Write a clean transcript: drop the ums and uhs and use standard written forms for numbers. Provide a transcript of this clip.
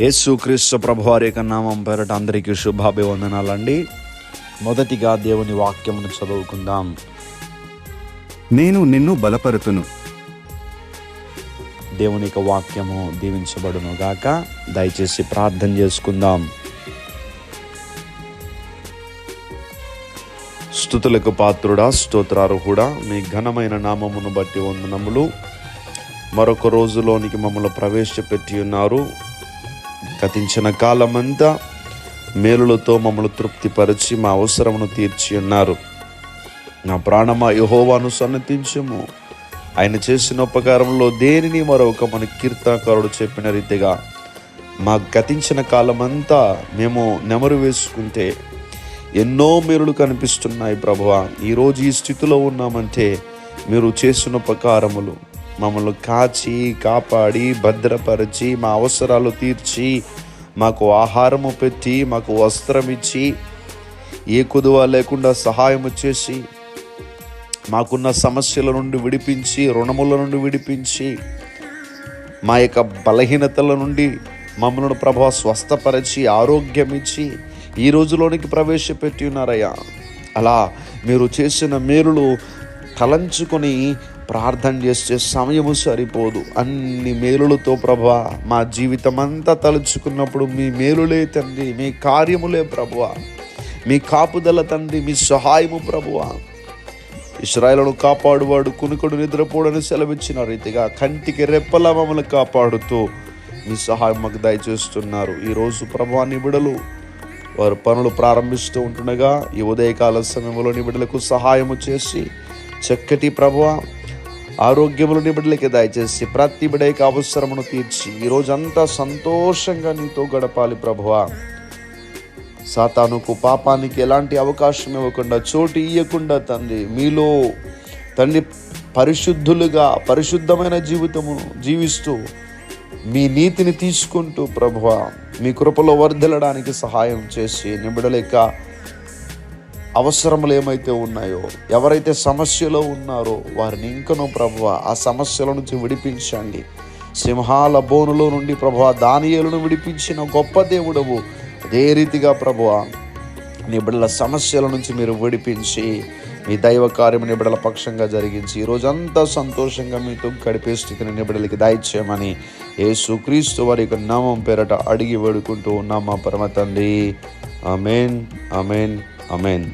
యేసుక్రీస్తు ప్రభువారి యొక్క నామం పేరట అందరికీ శుభాభివందనాలండి. మొదటిగా దేవుని వాక్యమును చదువుకుందాం. నేను నిన్ను బలపరుతును. దేవుని యొక్క వాక్యము దీవించబడును గాక. దయచేసి ప్రార్థన చేసుకుందాం. స్తుతులకు పాత్రుడా, స్తోత్రార్హుడా, మీ ఘనమైన నామమును బట్టి వందనములు. మరొక రోజులోనికి మమ్మల్ని ప్రవేశపెట్టి ఉన్నారు. గతించిన కాలమంతా మేలులతో మమ్మల్ని తృప్తిపరిచి మా అవసరమును తీర్చి ఉన్నారు. నా ప్రాణమా యెహోవాను సన్నతించుము, ఆయన చేసిన ఉపకారంలో దేనిని మరొక మన కీర్తనకారుడు చెప్పిన రీతిగా మా గతించిన కాలమంతా మేము నెమరు వేసుకుంటే ఎన్నో మేలులు కనిపిస్తున్నాయి ప్రభువా. ఈరోజు ఈ స్థితిలో ఉన్నామంటే మీరు చేసిన ఉపకారములు, మమ్మల్ని కాచి కాపాడి భద్రపరిచి మా అవసరాలు తీర్చి మాకు ఆహారము పెట్టి మాకు వస్త్రం ఇచ్చి ఏ కుదువ లేకుండా సహాయము చేసి మాకున్న సమస్యల నుండి విడిపించి, రుణముల నుండి విడిపించి, మా యొక్క బలహీనతల నుండి మమ్మల్ని ప్రభువా స్వస్థపరిచి ఆరోగ్యం ఇచ్చి ఈ రోజులోనికి ప్రవేశపెట్టి ఉన్నారయ్యా. అలా మీరు చేసిన మేలులు తలంచుకొని ప్రార్థన చేసే సమయము సరిపోదు. అన్ని మేలులతో ప్రభువా మా జీవితం అంతా తలుచుకున్నప్పుడు మీ మేలులే తండ్రి, మీ కార్యములే ప్రభువా, మీ కాపుదల తండ్రి, మీ సహాయము ప్రభువా. ఇశ్రాయేలును కాపాడువాడు కునుకుడు నిద్రపోడని సెలవిచ్చిన రీతిగా కంటికి రెప్పలా మమ్మల్ని కాపాడుతూ మీ సహాయం మాకు దయచేస్తున్నారు. ఈరోజు ప్రభువా నిబిడలు వారు పనులు ప్రారంభిస్తూ ఉంటుండగా ఈ ఉదయకాల సమయంలో నిబిడలకు సహాయము చేసి చక్కటి ప్రభువా ఆరోగ్యములు నిబిడలకి దయచేసి ప్రతి బిడ్డకి అవసరమును తీర్చి ఈరోజంతా సంతోషంగా నీతో గడపాలి ప్రభువా. సాతానుకు పాపానికి ఎలాంటి అవకాశం ఇవ్వకుండా, చోటు ఇవ్వకుండా తండ్రి మీలో తండ్రి పరిశుద్ధులుగా పరిశుద్ధమైన జీవితము జీవిస్తూ మీ నీతిని తీసుకుంటూ ప్రభువా మీ కృపలో వర్ధిల్లడానికి సహాయం చేసి నిబిడల యొక్క అవసరములు ఏమైతే ఉన్నాయో, ఎవరైతే సమస్యలో ఉన్నారో వారిని ఇంకనూ ప్రభువా ఆ సమస్యల నుంచి విడిపించండి. సింహాల బోనులో నుండి ప్రభువా దానియేలును విడిపించిన గొప్ప దేవుడవు. అదే రీతిగా ప్రభువా నీ బిడ్డల సమస్యల నుంచి మీరు విడిపించి మీ దైవ కార్యము నీ బిడ్డల పక్షంగా జరిగించి ఈరోజంతా సంతోషంగా మీతో గడిపే స్థితిని నీ బిడ్డలకి దయచేయమని యేసుక్రీస్తు వారి యొక్క నామం పేరట అడిగి వేడుకుంటూ ఉన్నాం మా పరమ తండ్రి. ఆమేన్, ఆమేన్, ఆమేన్.